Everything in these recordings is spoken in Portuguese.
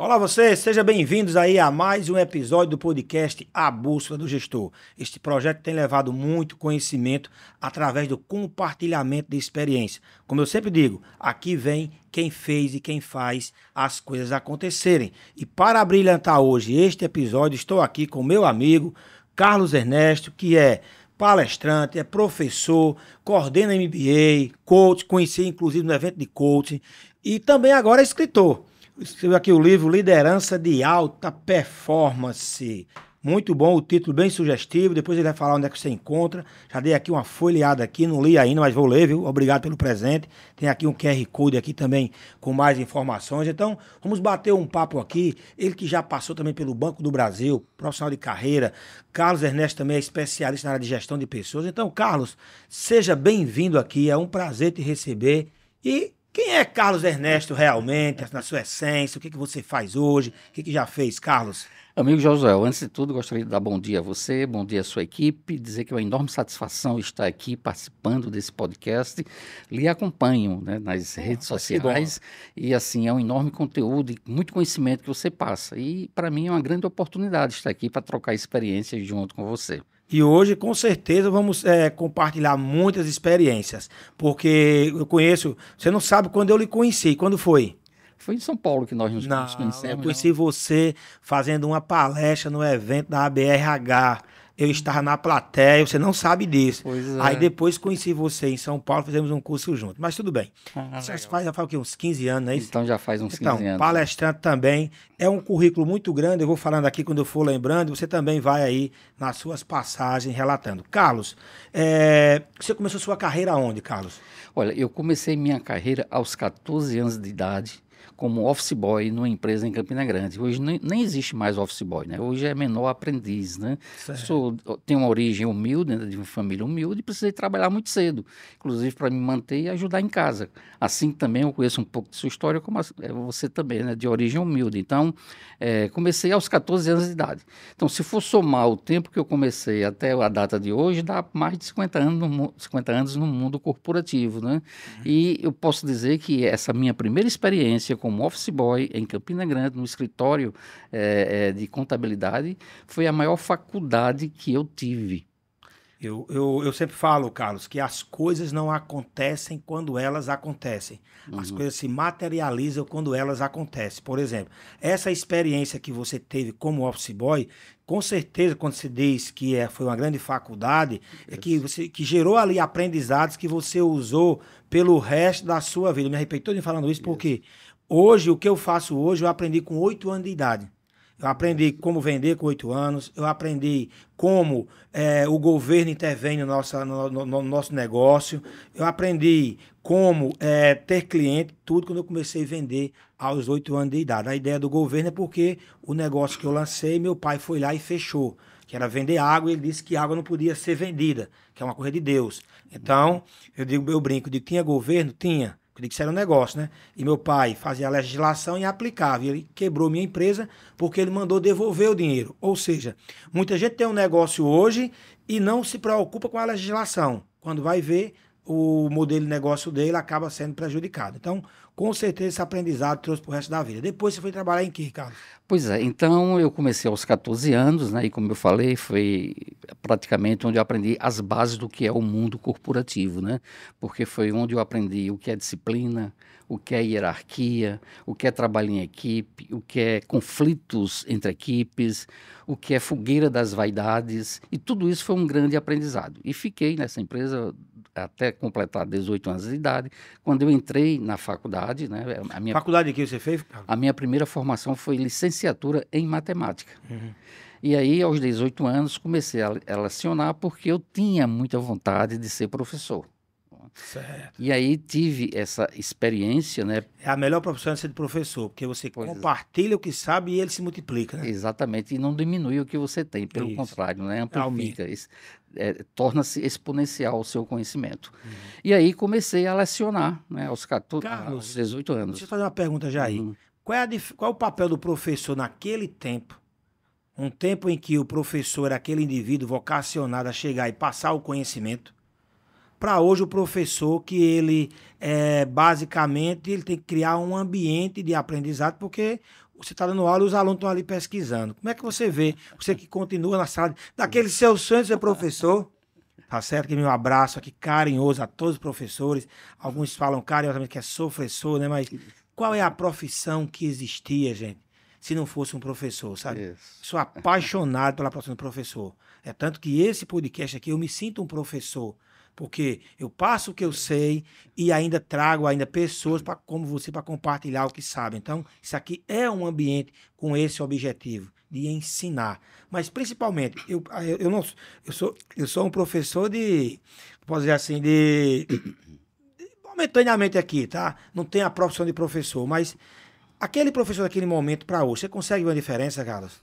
Olá vocês, sejam bem-vindos aí a mais um episódio do podcast A Bússola do Gestor. Este projeto tem levado muito conhecimento através do compartilhamento de experiência. Como eu sempre digo, aqui vem quem fez e quem faz as coisas acontecerem. E para brilhantar hoje este episódio, estou aqui com meu amigo Carlos Ernesto, que é palestrante, é professor, coordena MBA, coach, conheci inclusive no evento de coaching e também agora é escritor. Escreveu aqui o livro Liderança de Alta Performance. Muito bom, o título bem sugestivo. Depois ele vai falar onde é que você encontra. Já dei aqui uma folheada aqui, não li ainda, mas vou ler, viu? Obrigado pelo presente. Tem aqui um QR Code aqui também com mais informações. Então, vamos bater um papo aqui. Ele que já passou também pelo Banco do Brasil, profissional de carreira. Carlos Ernesto também é especialista na área de gestão de pessoas. Então, Carlos, seja bem-vindo aqui. É um prazer te receber. E quem é Carlos Ernesto realmente, na sua essência? O que você faz hoje? O que já fez, Carlos? Amigo Josué, antes de tudo, gostaria de dar bom dia a você, bom dia à sua equipe, dizer que é uma enorme satisfação estar aqui participando desse podcast. Lhe acompanho, né, nas redes sociais e, assim, é um enorme conteúdo e muito conhecimento que você passa. E, para mim, é uma grande oportunidade estar aqui para trocar experiências junto com você. E hoje, com certeza, vamos compartilhar muitas experiências, porque eu conheço, você não sabe quando eu lhe conheci, quando foi? Foi em São Paulo que nós nos conhecemos. Eu conheci você fazendo uma palestra no evento da ABRH. Eu estava na plateia, você não sabe disso. Pois é. Aí depois conheci você em São Paulo, fizemos um curso junto. Mas tudo bem. Já faz o quê? Uns 15 anos, não é isso? Então já faz uns 15 anos. Palestrante também. É um currículo muito grande, eu vou falando aqui quando eu for lembrando, você também vai aí nas suas passagens relatando. Carlos, você começou sua carreira onde, Carlos? Olha, eu comecei minha carreira aos 14 anos de idade, como office boy numa empresa em Campina Grande. Hoje nem existe mais office boy, né? Hoje é menor aprendiz, né? Tenho uma origem humilde, né? De uma família humilde, e precisei trabalhar muito cedo, inclusive para me manter e ajudar em casa. Assim também eu conheço um pouco de sua história, como você também, né? De origem humilde. Então, comecei aos 14 anos de idade. Então, se for somar o tempo que eu comecei até a data de hoje, dá mais de 50 anos no mundo corporativo, né? E eu posso dizer que essa minha primeira experiência como office boy em Campina Grande, no escritório de contabilidade, foi a maior faculdade que eu tive. Eu sempre falo, Carlos, que as coisas não acontecem quando elas acontecem. As coisas se materializam quando elas acontecem. Por exemplo, essa experiência que você teve como office boy, com certeza, quando se diz que foi uma grande faculdade, é que gerou ali aprendizados que você usou pelo resto da sua vida. Eu me arrependo todo falando isso porque hoje, o que eu faço hoje, eu aprendi com 8 anos de idade. Eu aprendi como vender com 8 anos, eu aprendi como o governo intervém no nosso negócio, eu aprendi como ter cliente, tudo quando eu comecei a vender aos 8 anos de idade. A ideia do governo é porque o negócio que eu lancei, meu pai foi lá e fechou, que era vender água, e ele disse que água não podia ser vendida, que é uma coisa de Deus. Então, eu brinco, digo, tinha governo? Tinha. Eu digo que isso era um negócio, né? E meu pai fazia a legislação e aplicava. E ele quebrou minha empresa porque ele mandou devolver o dinheiro. Ou seja, muita gente tem um negócio hoje e não se preocupa com a legislação. Quando vai ver, o modelo de negócio dele acaba sendo prejudicado. Então, com certeza, esse aprendizado trouxe para o resto da vida. Depois você foi trabalhar em quê, Carlos? Pois é, então eu comecei aos 14 anos, né? E como eu falei, foi praticamente onde eu aprendi as bases do que é o mundo corporativo, né? Porque foi onde eu aprendi o que é disciplina, o que é hierarquia, o que é trabalho em equipe, o que é conflitos entre equipes, o que é fogueira das vaidades, e tudo isso foi um grande aprendizado. E fiquei nessa empresa até completar 18 anos de idade. Quando eu entrei na faculdade, né? Faculdade que você fez, Carlos? A minha primeira formação foi licenciatura em matemática. E aí, aos 18 anos, comecei a lecionar porque eu tinha muita vontade de ser professor. Certo. E aí tive essa experiência, né? É a melhor profissão de ser professor, porque você compartilha o que sabe e ele se multiplica, né? Exatamente, e não diminui o que você tem, pelo contrário, né? Amplifica, torna-se exponencial o seu conhecimento. E aí comecei a lecionar, né? Aos 18 anos. Deixa eu fazer uma pergunta já aí. Qual é o papel do professor naquele tempo? Um tempo em que o professor era aquele indivíduo vocacionado a chegar e passar o conhecimento, para hoje o professor que ele basicamente ele tem que criar um ambiente de aprendizado, porque você está dando aula e os alunos estão ali pesquisando. Como é que você vê? Você que continua na sala, daquele seu sonho de ser professor, tá certo? Que meu abraço aqui carinhoso a todos os professores. Alguns falam carinhosamente que é professor, né? Mas qual é a profissão que existia, gente, se não fosse um professor, sabe? Isso. Sou apaixonado pela profissão de professor. É tanto que esse podcast aqui eu me sinto um professor, porque eu passo o que eu sei e ainda trago ainda pessoas como você para compartilhar o que sabe. Então, isso aqui é um ambiente com esse objetivo de ensinar. Mas principalmente, eu não eu sou um professor posso dizer assim, momentaneamente aqui, tá? Não tem a profissão de professor, mas aquele professor daquele momento para hoje, você consegue ver uma diferença, Carlos?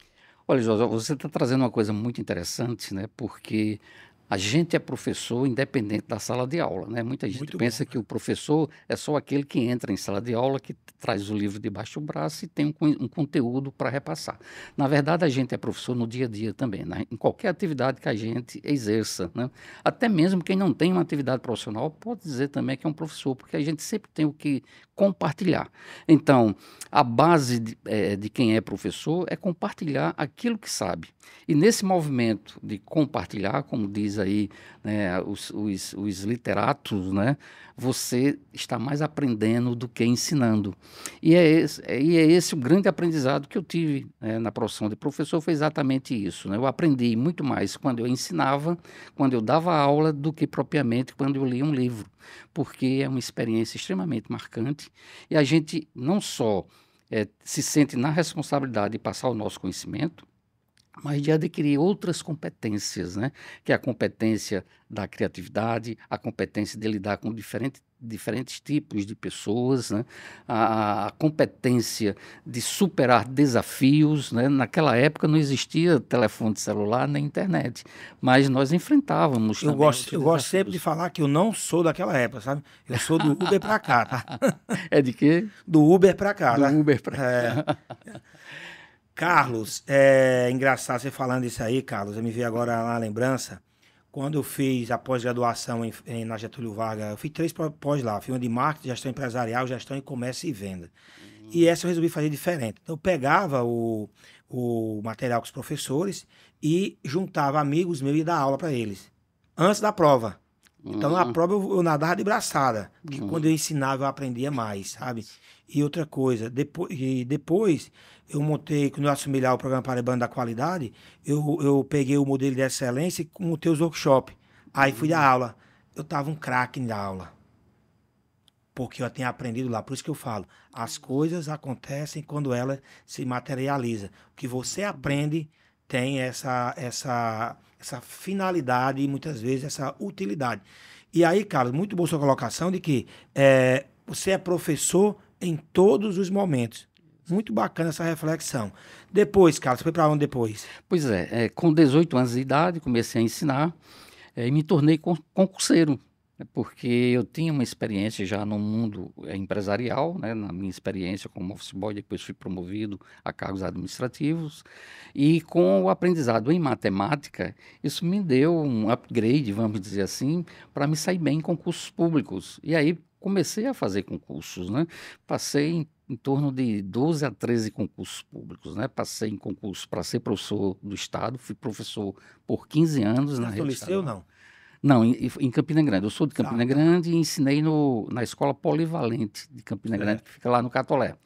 Olha, José, você está trazendo uma coisa muito interessante, né? Porque a gente é professor independente da sala de aula, né? Muita gente Muito pensa bom, que cara. o professor é só aquele que entra em sala de aula, que traz o livro debaixo do braço e tem um conteúdo para repassar. Na verdade, a gente é professor no dia a dia também, né? Em qualquer atividade que a gente exerça, né? Até mesmo quem não tem uma atividade profissional pode dizer também que é um professor, porque a gente sempre tem o que compartilhar. Então, a base de quem é professor é compartilhar aquilo que sabe. E nesse movimento de compartilhar, como diz aí, né, os literatos, né, você está mais aprendendo do que ensinando. E é esse o grande aprendizado que eu tive, né, na profissão de professor, foi exatamente isso, né? Eu aprendi muito mais quando eu ensinava, quando eu dava aula, do que propriamente quando eu lia um livro, porque é uma experiência extremamente marcante e a gente não só se sente na responsabilidade de passar o nosso conhecimento, mas de adquirir outras competências, né? Que é a competência da criatividade, a competência de lidar com diferentes tipos de pessoas, né? A competência de superar desafios, né? Naquela época não existia telefone celular nem internet, mas nós enfrentávamos também outros Eu gosto sempre de desafios. falar que eu não sou daquela época, sabe? Eu sou do Uber pra cá, tá? É de quê? Do Uber pra cá, Do tá? Uber para É, cá. Carlos, é engraçado você falando isso aí, Carlos. Eu me vi agora na lembrança. Quando eu fiz a pós-graduação na Getúlio Vargas, eu fiz 3 pós lá. Fiz uma de marketing, gestão empresarial, gestão em comércio e venda. E essa eu resolvi fazer diferente. Então, eu pegava o material com os professores e juntava amigos meus e dar aula para eles. Antes da prova. Então, na Hum, prova eu nadava de braçada, porque quando eu hum, ensinava eu aprendia mais, sabe? E outra coisa, depois eu montei, quando eu assumi lá o programa Paraibano da Qualidade, eu peguei o modelo de excelência e montei os workshops. Aí fui dar hum. aula. Eu tava um craque na aula, porque eu tinha aprendido lá. Por isso que eu falo, as coisas acontecem quando ela se materializa. O que você aprende tem essa finalidade e muitas vezes essa utilidade. E aí, Carlos, muito boa sua colocação de que você é professor em todos os momentos. Muito bacana essa reflexão. Depois, Carlos, você foi para onde depois? Pois é, com 18 anos de idade, comecei a ensinar e me tornei concurseiro, né, porque eu tinha uma experiência já no mundo empresarial, né, na minha experiência como office boy, depois fui promovido a cargos administrativos, e com o aprendizado em matemática, isso me deu um upgrade, vamos dizer assim, para me sair bem em concursos públicos. E aí comecei a fazer concursos, né? Passei em torno de 12 a 13 concursos públicos, né? Passei em concurso para ser professor do Estado, fui professor por 15 anos na Você no rede liceu, estadual. não? Não, em Campina Grande. Eu sou de Tá, Campina tá. Grande e ensinei na Escola Polivalente de Campina Grande, que Certo. fica lá no Catolé.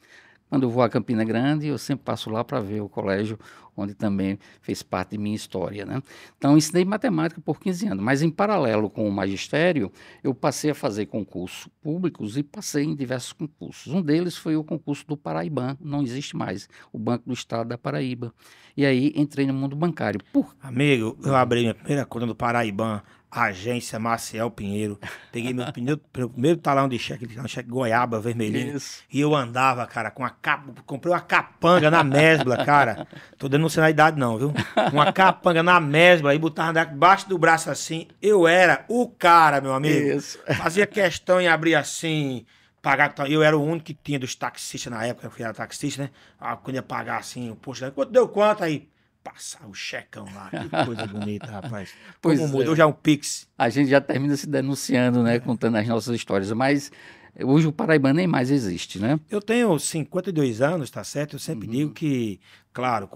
Quando eu vou a Campina Grande, eu sempre passo lá para ver o colégio, onde também fez parte de minha história, né? Então, ensinei matemática por 15 anos, mas em paralelo com o magistério, eu passei a fazer concursos públicos e passei em diversos concursos. Um deles foi o concurso do Paraiban, não existe mais, o Banco do Estado da Paraíba. E aí entrei no mundo bancário. Amigo, eu abri minha primeira conta no Paraiban, agência Maciel Pinheiro. Peguei meu primeiro talão de cheque, um cheque goiaba, vermelhinho. Isso. E eu andava, cara, com a capa, comprei uma capanga na mesbla, cara. Tô denunciando a idade não, viu? Uma capanga na mesbla e botava debaixo do braço assim. Eu era o cara, meu amigo. Isso. Fazia questão em abrir assim, pagar. Eu era o único que tinha dos taxistas na época, eu fui taxista, né? Ah, quando ia pagar assim, o posto, quanto deu quanto aí? Passar o checão lá, que coisa bonita, rapaz. Como Pois muda, é. hoje é um Pix. A gente já termina se denunciando, né, contando as nossas histórias, mas Hoje o Paraibano nem mais existe, né? Eu tenho 52 anos, tá certo? Eu sempre digo que, claro,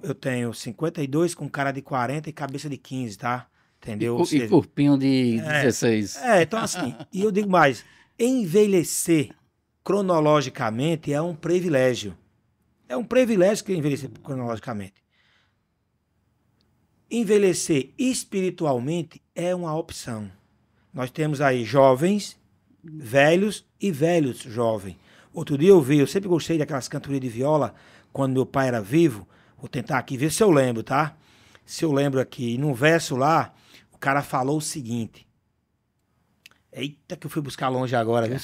eu tenho 52 com cara de 40 e cabeça de 15, tá? Entendeu? Ou E seja, corpinho de 16. então assim, e eu digo mais, envelhecer cronologicamente é um privilégio. É um privilégio que envelhecer cronologicamente. Envelhecer espiritualmente é uma opção. Nós temos aí jovens, velhos e velhos jovens. Outro dia eu sempre gostei daquelas cantorias de viola, quando meu pai era vivo. Vou tentar aqui ver se eu lembro, tá? Se eu lembro aqui. Num verso lá, o cara falou o seguinte. Eita, que eu fui buscar longe agora. Viu?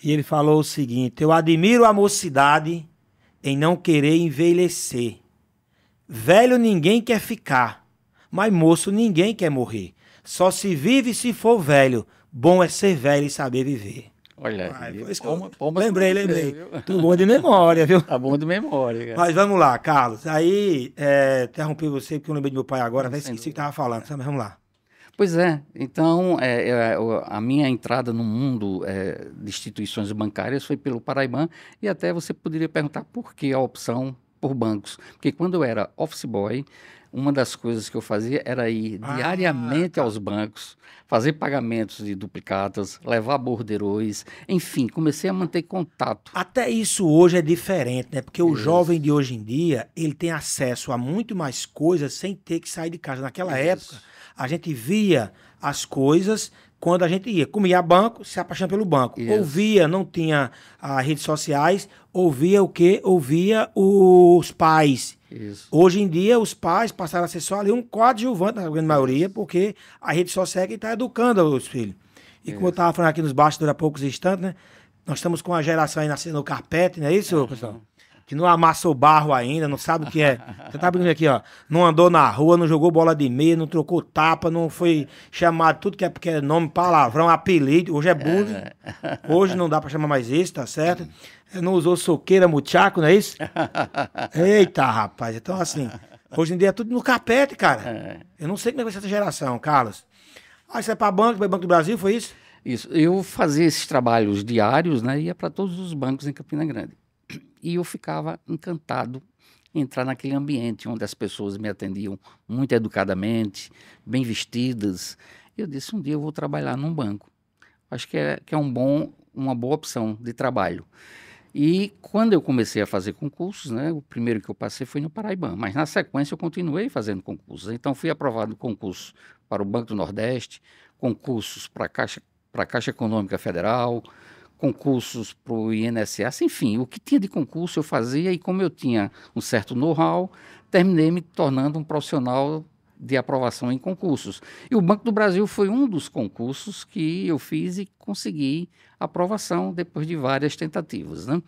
E ele falou o seguinte: eu admiro a mocidade em não querer envelhecer. Velho ninguém quer ficar, mas moço ninguém quer morrer. Só se vive se for velho. Bom é ser velho e saber viver. Olha, lembrei. Tudo bom de memória, viu? Tá bom de memória, cara. Mas vamos lá, Carlos. Aí, interrompi você porque eu lembrei do meu pai agora, até esqueci o que estava falando, mas vamos lá. Pois é, então a minha entrada no mundo de instituições bancárias foi pelo Paraibano, e até você poderia perguntar por que a opção por bancos. Porque quando eu era office boy, uma das coisas que eu fazia era ir diariamente aos bancos, fazer pagamentos de duplicatas, levar borderões, enfim, comecei a manter contato. Até isso hoje é diferente, né? Porque o jovem de hoje em dia, ele tem acesso a muito mais coisas sem ter que sair de casa. Naquela época, a gente via as coisas quando a gente ia. Comia banco, se apaixonava pelo banco. Ouvia, não tinha redes sociais, ouvia o quê? Ouvia os pais. Isso. Hoje em dia, os pais passaram a ser só ali um coadjuvante, na grande maioria, porque a rede social é quem está educando os filhos. E como eu estava falando aqui nos bastidores há poucos instantes, né? Nós estamos com uma geração aí nascendo no carpete, não é isso, pessoal? Que não amassou barro ainda, não sabe o que é. Você tá brincando aqui, ó. Não andou na rua, não jogou bola de meia, não trocou tapa, não foi chamado tudo que é nome, palavrão, apelido. Hoje é bullying. Hoje não dá pra chamar mais isso, tá certo? Não usou soqueira, muchaco, não é isso? Eita, rapaz. Então, assim, hoje em dia é tudo no carpete, cara. Eu não sei como é que vai ser essa geração, Carlos. Aí você vai pra Banco do Brasil, foi isso? Isso. Eu fazia esses trabalhos diários, né? Ia para todos os bancos em Campina Grande. E eu ficava encantado em entrar naquele ambiente onde as pessoas me atendiam muito educadamente, bem vestidas. Eu disse, um dia eu vou trabalhar num banco. Acho que é uma boa opção de trabalho. E quando eu comecei a fazer concursos, né, o primeiro que eu passei foi no Paraibano, mas na sequência eu continuei fazendo concursos. Então fui aprovado no concurso para o Banco do Nordeste, concursos para a Caixa Econômica Federal, concursos para o INSS, enfim, o que tinha de concurso eu fazia, e como eu tinha um certo know-how, terminei me tornando um profissional de aprovação em concursos. E o Banco do Brasil foi um dos concursos que eu fiz e consegui aprovação depois de várias tentativas, né?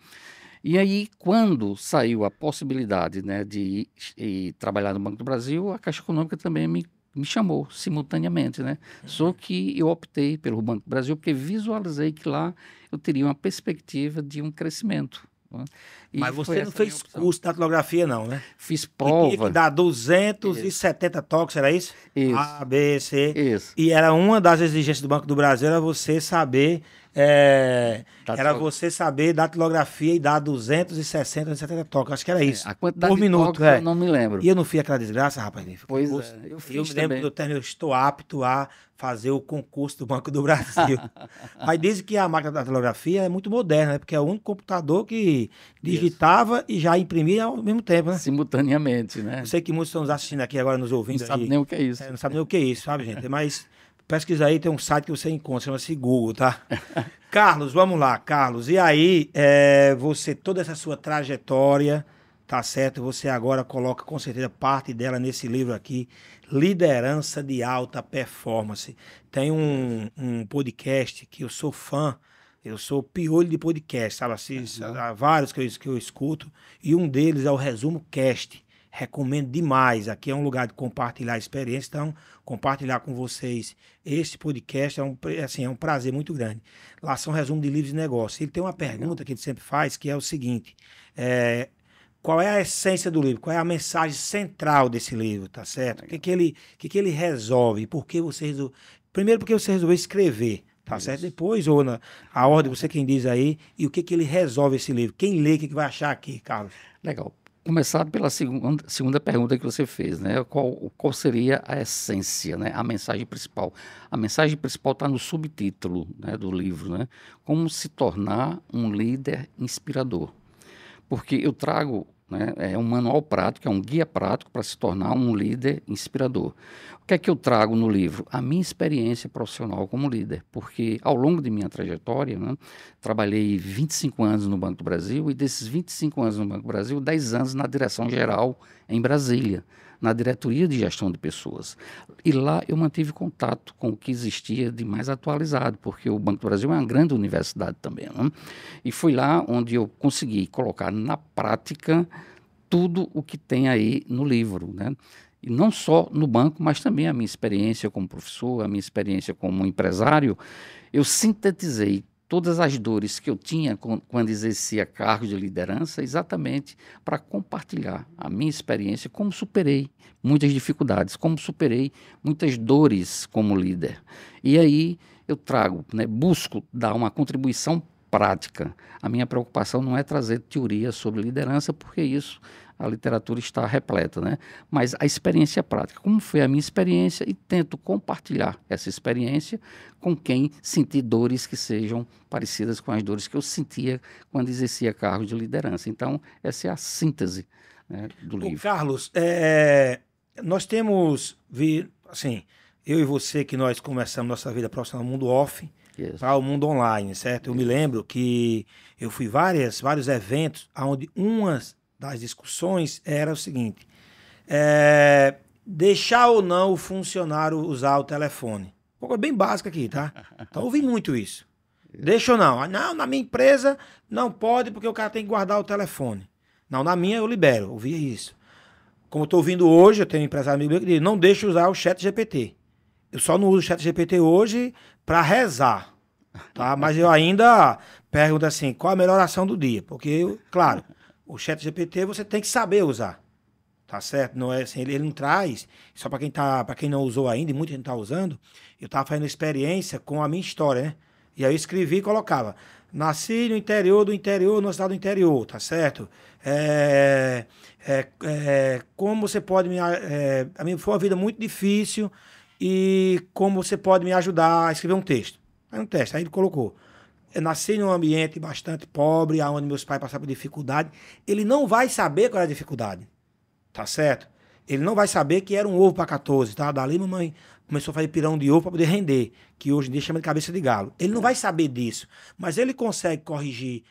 E aí, quando saiu a possibilidade, né, de ir trabalhar no Banco do Brasil, a Caixa Econômica também me chamou simultaneamente, né? Só que eu optei pelo Banco do Brasil porque visualizei que lá eu teria uma perspectiva de um crescimento. Né? Mas você não fez curso de datilografia, não, né? Fiz prova. Tinha que dar 270 toques, era isso? Isso. A, B, C. Isso. E era uma das exigências do Banco do Brasil, era você saber... você saber datilografia e dar 270 toques. Acho que era isso. A quantidade por minuto, toques eu não me lembro. E eu não fiz aquela desgraça, rapaz. Pois eu fiz. Eu me lembro que eu estou apto a fazer o concurso do Banco do Brasil. Mas dizem que a máquina da datilografia é muito moderna, né? Porque é o único computador que digitava e já imprimia ao mesmo tempo, né? Simultaneamente, né? Eu sei que muitos estão nos assistindo aqui agora, nos ouvindo. Não sabe nem o que é isso. Não sabe nem o que é isso, sabe, gente? Mas pesquisa aí, tem um site que você encontra, chama-se Google, tá? Carlos, vamos lá, Carlos. E aí, você, toda essa sua trajetória, tá certo? Você agora coloca com certeza parte dela nesse livro aqui, Liderança de Alta Performance. Tem um podcast que eu sou fã, eu sou piolho de podcast, sabe assim? Há vários que eu escuto, e um deles é o Resumo Cast. Recomendo demais. Aqui é um lugar de compartilhar experiência, então compartilhar com vocês este podcast é um prazer muito grande. Lá são resumo de livros de negócio. Ele tem uma pergunta que ele sempre faz, que é o seguinte: qual é a essência do livro? Qual é a mensagem central desse livro, tá certo? O que ele resolve? Por que você resolveu? Primeiro, porque você resolveu escrever, Tá certo? Depois, ou a ordem, você quem diz aí, e o que ele resolve esse livro? Quem lê, o que vai achar aqui, Carlos? Legal. Começar pela segunda pergunta que você fez, né? Qual seria a essência, né? A mensagem principal. A mensagem principal está no subtítulo, né, do livro, né? Como se tornar um líder inspirador. Porque eu trago, né, um manual prático, é um guia prático para se tornar um líder inspirador. O que é que eu trago no livro? A minha experiência profissional como líder, porque ao longo de minha trajetória, né, trabalhei 25 anos no Banco do Brasil e desses 25 anos no Banco do Brasil, 10 anos na direção geral em Brasília, na diretoria de gestão de pessoas. E lá eu mantive contato com o que existia de mais atualizado, porque o Banco do Brasil é uma grande universidade também, né? E foi lá onde eu consegui colocar na prática tudo o que tem aí no livro, né? E não só no banco, mas também a minha experiência como professor, a minha experiência como empresário. Eu sintetizei todas as dores que eu tinha quando exercia cargos de liderança, exatamente para compartilhar a minha experiência, como superei muitas dificuldades, como superei muitas dores como líder. E aí eu trago, né, busco dar uma contribuição prática. A minha preocupação não é trazer teoria sobre liderança, porque isso a literatura está repleta, né? Mas a experiência prática, como foi a minha experiência, e tento compartilhar essa experiência com quem sentir dores que sejam parecidas com as dores que eu sentia quando exercia cargo de liderança. Então, essa é a síntese, né, do livro. Carlos, nós temos, assim, eu e você, que nós começamos nossa vida profissional no mundo off, para o mundo online, certo? Eu me lembro que eu fui vários eventos onde umas das discussões era o seguinte: deixar ou não o funcionário usar o telefone. Uma coisa bem básica aqui, tá? Então, ouvi muito isso. Deixa ou não? Não, na minha empresa não pode porque o cara tem que guardar o telefone. Não, na minha eu libero. Ouvi isso. Como eu estou ouvindo hoje, eu tenho um empresário amigo meu que diz: não deixa usar o chat GPT. Eu só não uso o chat GPT hoje para rezar, tá? Mas eu ainda pergunto assim, qual a melhor oração do dia? Porque, claro, o chat GPT você tem que saber usar, tá certo? Não é assim, ele não traz, só para quem não usou ainda, e muita gente tá usando, eu tava fazendo experiência com a minha história, né? E aí eu escrevi e colocava: nasci no interior do interior, no estado do interior, tá certo? Como você pode a minha foi uma vida muito difícil, e como você pode me ajudar a escrever um texto. Aí um texto, aí ele colocou: eu nasci num ambiente bastante pobre, onde meus pais passavam por dificuldade. Ele não vai saber qual é a dificuldade, tá certo? Ele não vai saber que era um ovo para 14, tá? Dali mamãe começou a fazer pirão de ovo para poder render, que hoje em dia chama de cabeça de galo. Ele não vai saber disso, mas ele consegue corrigir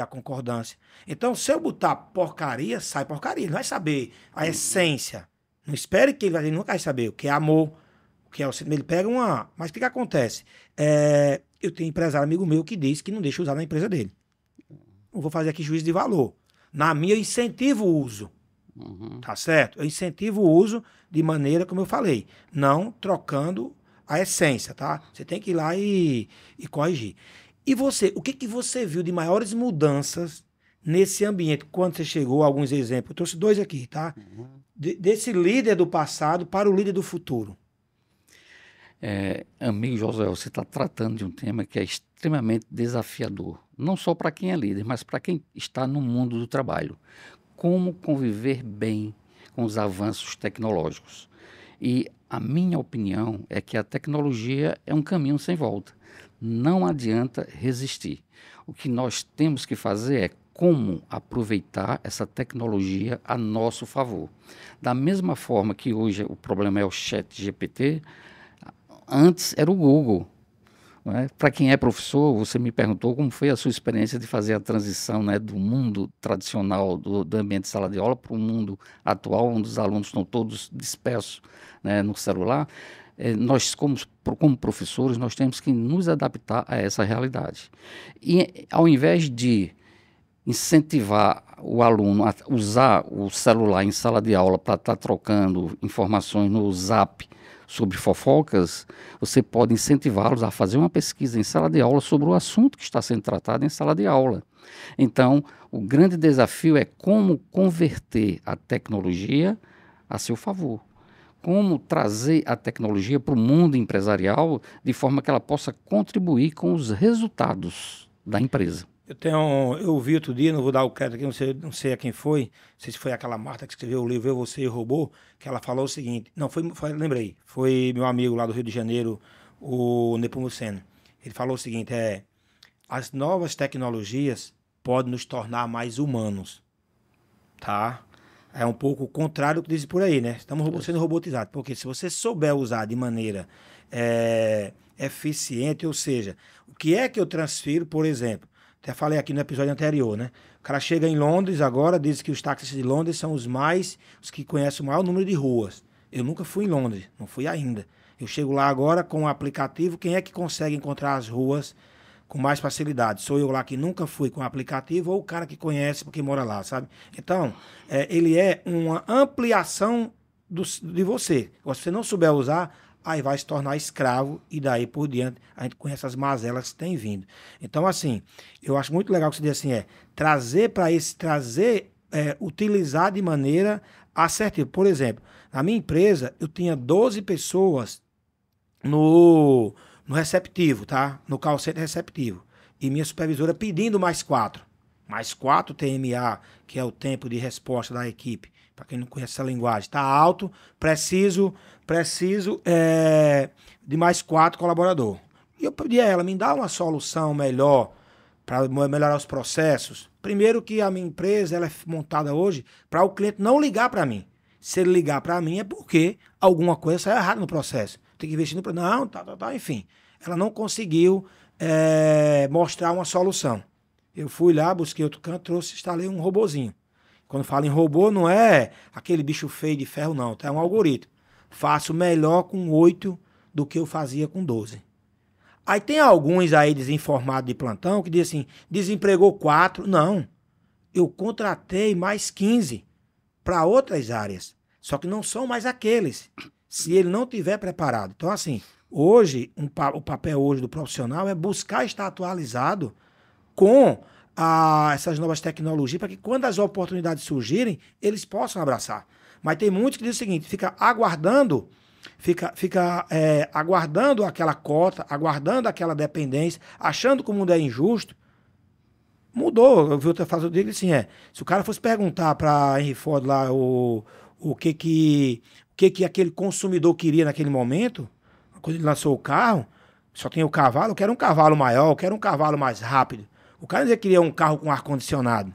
a concordância. Então, se eu botar porcaria, sai porcaria. Ele não vai saber a essência. Não espere que ele nunca vai saber o que é amor, o que é o sentimento. Ele pega uma... Mas o que acontece? Eu tenho um empresário amigo meu que diz que não deixa usar na empresa dele. Não vou fazer aqui juízo de valor. Na minha, eu incentivo o uso. Tá certo? Eu incentivo o uso de maneira, como eu falei, não trocando a essência, tá? Você tem que ir lá e corrigir. E você, o que você viu de maiores mudanças nesse ambiente quando você chegou? Alguns exemplos. Eu trouxe 2 aqui, tá? Desse líder do passado para o líder do futuro. Amigo Josué, você está tratando de um tema que é extremamente desafiador, não só para quem é líder, mas para quem está no mundo do trabalho. Como conviver bem com os avanços tecnológicos. E a minha opinião é que a tecnologia é um caminho sem volta. Não adianta resistir. O que nós temos que fazer é como aproveitar essa tecnologia a nosso favor. Da mesma forma que hoje o problema é o chat GPT, antes era o Google. Para quem é professor, você me perguntou como foi a sua experiência de fazer a transição, né, do mundo tradicional, do ambiente de sala de aula, para o mundo atual, onde os alunos estão todos dispersos, né, no celular. Nós, como professores, nós temos que nos adaptar a essa realidade. E ao invés de incentivar o aluno a usar o celular em sala de aula para estar trocando informações no Zap sobre fofocas, você pode incentivá-los a fazer uma pesquisa em sala de aula sobre o assunto que está sendo tratado em sala de aula. Então, o grande desafio é como converter a tecnologia a seu favor. como trazer a tecnologia para o mundo empresarial de forma que ela possa contribuir com os resultados da empresa. Eu vi outro dia, não vou dar o crédito aqui, não sei a quem foi, não sei se foi aquela Marta que escreveu o livro Eu, Você e o Robô, que ela falou o seguinte, não, lembrei, foi meu amigo lá do Rio de Janeiro, o Nepomuceno. Ele falou o seguinte, as novas tecnologias podem nos tornar mais humanos, tá? É um pouco o contrário do que dizem por aí, né? Estamos sendo robotizados, porque se você souber usar de maneira eficiente, ou seja, o que é que eu transfiro, por exemplo, até falei aqui no episódio anterior, né? O cara chega em Londres agora, diz que os táxis de Londres são os que conhecem o maior número de ruas. Eu nunca fui em Londres, não fui ainda. Eu chego lá agora com um aplicativo, quem é que consegue encontrar as ruas com mais facilidade? Sou eu lá que nunca fui com o aplicativo ou o cara que conhece porque mora lá, sabe? Então, ele é uma ampliação de você. Se você não souber usar, aí vai se tornar escravo e daí por diante a gente conhece as mazelas que tem vindo. Então, assim, eu acho muito legal que você diz assim, utilizar de maneira assertiva. Por exemplo, na minha empresa, eu tinha 12 pessoas no receptivo, tá? No call center receptivo. E minha supervisora pedindo mais 4. Mais 4 TMA, que é o tempo de resposta da equipe. Para quem não conhece essa linguagem. Está alto, preciso de mais 4 colaboradores. E eu pedi a ela, me dá uma solução melhor para melhorar os processos. Primeiro que a minha empresa ela é montada hoje para o cliente não ligar para mim. Se ele ligar para mim é porque alguma coisa saiu errada no processo. Tem que investir no... Não, enfim. Ela não conseguiu mostrar uma solução. Eu fui lá, busquei outro canto, instalei um robozinho. Quando falo em robô, não é aquele bicho feio de ferro, não. Tá? É um algoritmo. Faço melhor com 8 do que eu fazia com 12. Aí tem alguns aí desinformados de plantão que dizem assim, desempregou 4. Não. Eu contratei mais 15 para outras áreas. Só que não são mais aqueles. Se ele não tiver preparado. Então, assim, hoje, o papel hoje do profissional é buscar estar atualizado com essas novas tecnologias, para que quando as oportunidades surgirem, eles possam abraçar. Mas tem muitos que dizem o seguinte, fica aguardando aquela cota, aguardando aquela dependência, achando que o mundo é injusto. Mudou. Eu vi outra frase, eu digo assim, se o cara fosse perguntar para Henry Ford lá o que aquele consumidor queria naquele momento, quando ele lançou o carro, só tem o cavalo, eu quero um cavalo maior, eu quero um cavalo mais rápido. O cara não queria um carro com ar-condicionado.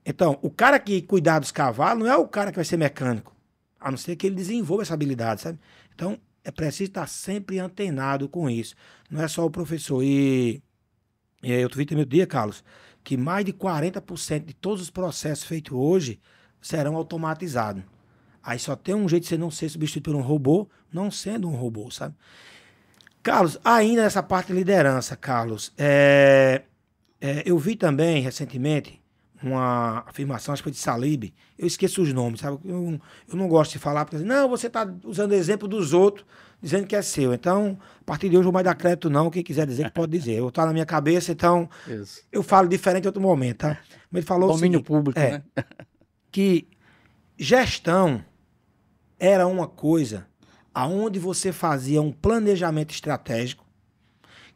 Então, o cara que cuidar dos cavalos não é o cara que vai ser mecânico, a não ser que ele desenvolva essa habilidade, sabe? Então, é preciso estar sempre antenado com isso. Não é só o professor. E eu vi também outro dia, Carlos, que mais de 40% de todos os processos feitos hoje serão automatizados. Aí só tem um jeito de você não ser substituído por um robô, não sendo um robô, sabe? Carlos, ainda nessa parte de liderança, Carlos, eu vi também, recentemente, uma afirmação, acho que foi de Salib, eu esqueço os nomes, sabe? Eu não gosto de falar, porque não, você está usando exemplo dos outros, dizendo que é seu. Então, a partir de hoje, não vai dar crédito não, quem quiser dizer que pode dizer. Eu estou na minha cabeça, então, isso. Eu falo diferente em outro momento, tá? Mas ele falou domínio público, né? Que gestão era uma coisa aonde você fazia um planejamento estratégico,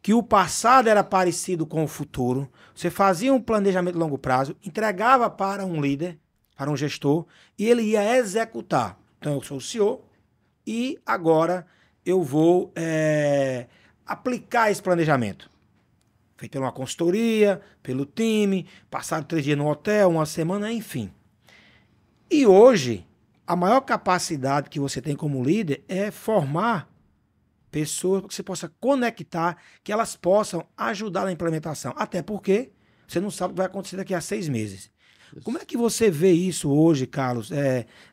que o passado era parecido com o futuro, você fazia um planejamento de longo prazo, entregava para um líder, para um gestor, e ele ia executar. Então, eu sou o CEO e agora eu vou aplicar esse planejamento. Feito pela uma consultoria, pelo time, passaram 3 dias no hotel, uma semana, enfim. E hoje, a maior capacidade que você tem como líder é formar pessoas que você possa conectar, que elas possam ajudar na implementação. Até porque você não sabe o que vai acontecer daqui a 6 meses. Isso. Como é que você vê isso hoje, Carlos,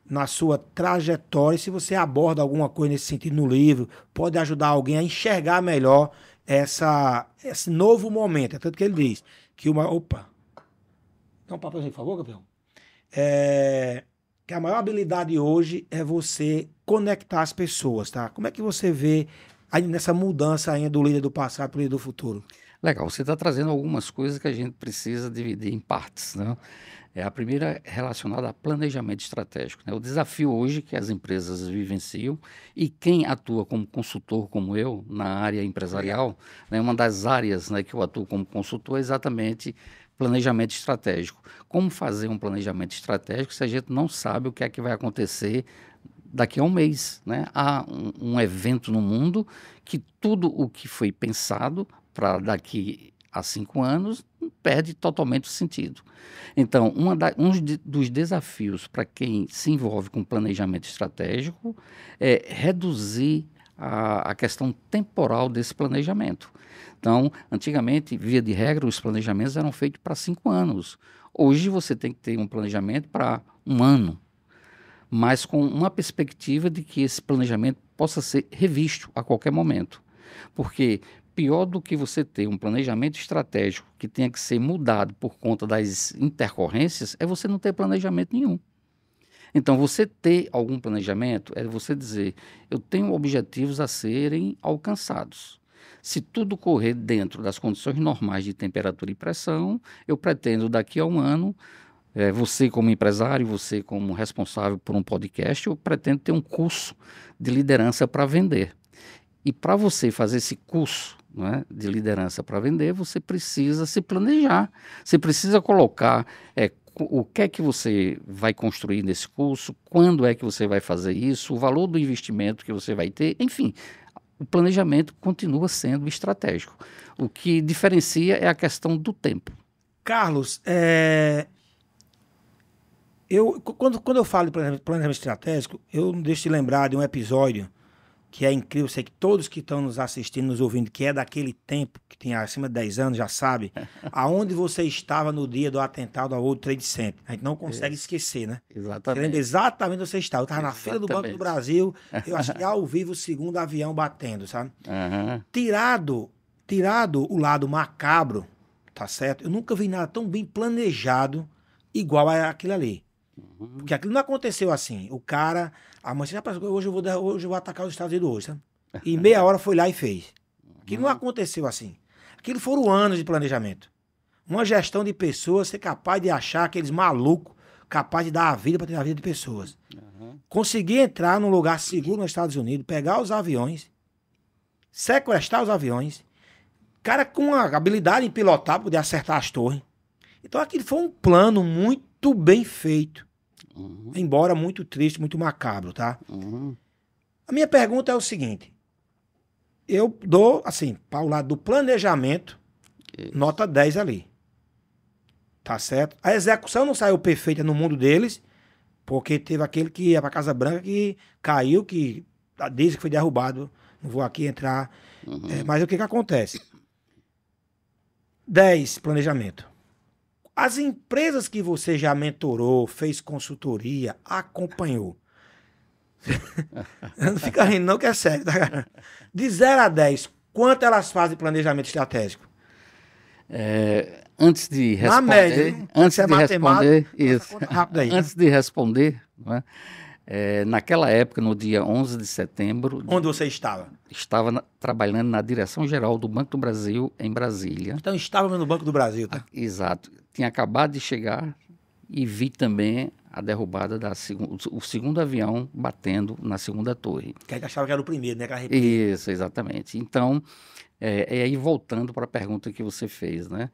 na sua trajetória? Se você aborda alguma coisa nesse sentido no livro, pode ajudar alguém a enxergar melhor esse novo momento. É tanto que ele diz que Opa! Dá um papelzinho, por favor, campeão. Que a maior habilidade hoje é você conectar as pessoas, tá? Como é que você vê aí nessa mudança ainda do líder do passado para o líder do futuro? Legal, você está trazendo algumas coisas que a gente precisa dividir em partes, né? A primeira é relacionada a planejamento estratégico, né? O desafio hoje que as empresas vivenciam e quem atua como consultor, como eu, na área empresarial, né? Uma das áreas, né, que eu atuo como consultor é exatamente planejamento estratégico. Como fazer um planejamento estratégico se a gente não sabe o que é que vai acontecer daqui a um mês, né? Há um evento no mundo que tudo o que foi pensado para daqui a 5 anos perde totalmente o sentido. Então, dos desafios para quem se envolve com planejamento estratégico é reduzir a questão temporal desse planejamento. Então, antigamente, via de regra, os planejamentos eram feitos para 5 anos. Hoje você tem que ter um planejamento para 1 ano, mas com uma perspectiva de que esse planejamento possa ser revisto a qualquer momento. Porque pior do que você ter um planejamento estratégico que tenha que ser mudado por conta das intercorrências é você não ter planejamento nenhum. Então, você ter algum planejamento é você dizer, eu tenho objetivos a serem alcançados. Se tudo correr dentro das condições normais de temperatura e pressão, eu pretendo daqui a 1 ano, você como empresário, você como responsável por um podcast, eu pretendo ter um curso de liderança para vender. E para você fazer esse curso, né, de liderança para vender, você precisa se planejar. Você precisa colocar o que é que você vai construir nesse curso, quando é que você vai fazer isso, o valor do investimento que você vai ter, enfim. O planejamento continua sendo estratégico. O que diferencia é a questão do tempo. Carlos, quando eu falo de planejamento estratégico, eu não deixo de lembrar de um episódio que é incrível, sei que todos que estão nos assistindo, nos ouvindo, que é daquele tempo, que tem acima de 10 anos, já sabe, aonde você estava no dia do atentado ao World Trade Center. A gente não consegue esquecer, né? Exatamente. Você lembra exatamente onde você estava. Eu estava na Feira do Banco do Brasil, eu acho que ao vivo o segundo avião batendo, sabe? Uhum. Tirado o lado macabro, tá certo? Eu nunca vi nada tão bem planejado igual aquilo ali. Porque aquilo não aconteceu assim. O cara, a mãe disse, hoje eu vou atacar os Estados Unidos hoje, sabe? E meia hora foi lá e fez. Aquilo não aconteceu assim. Aquilo foram anos de planejamento. Uma gestão de pessoas, ser capaz de achar aqueles malucos, capaz de dar a vida para ter a vida de pessoas. Conseguir entrar num lugar seguro nos Estados Unidos, pegar os aviões, sequestrar os aviões, cara com a habilidade em pilotar, poder acertar as torres. Então aquilo foi um plano muito bem feito. Embora muito triste, muito macabro, tá? A minha pergunta é o seguinte. Eu dou, assim, para o lado do planejamento, nota 10 ali. Tá certo? A execução não saiu perfeita no mundo deles, porque teve aquele que ia para Casa Branca que caiu, que diz que foi derrubado. Não vou aqui entrar. Mas o que acontece? 10, planejamento. As empresas que você já mentorou, fez consultoria, acompanhou. Não fica rindo, não, que é sério. Tá? De 0 a 10, quanto elas fazem planejamento estratégico? Antes de responder, na média, antes de responder, né, naquela época, no dia 11 de setembro... Onde você estava? Estava trabalhando na direção-geral do Banco do Brasil, em Brasília. Então estava no Banco do Brasil, tá? Exato. Tinha acabado de chegar e vi também a derrubada o segundo avião batendo na segunda torre. Que a gente achava que era o primeiro, né? Isso, exatamente. Então, aí voltando para a pergunta que você fez, né?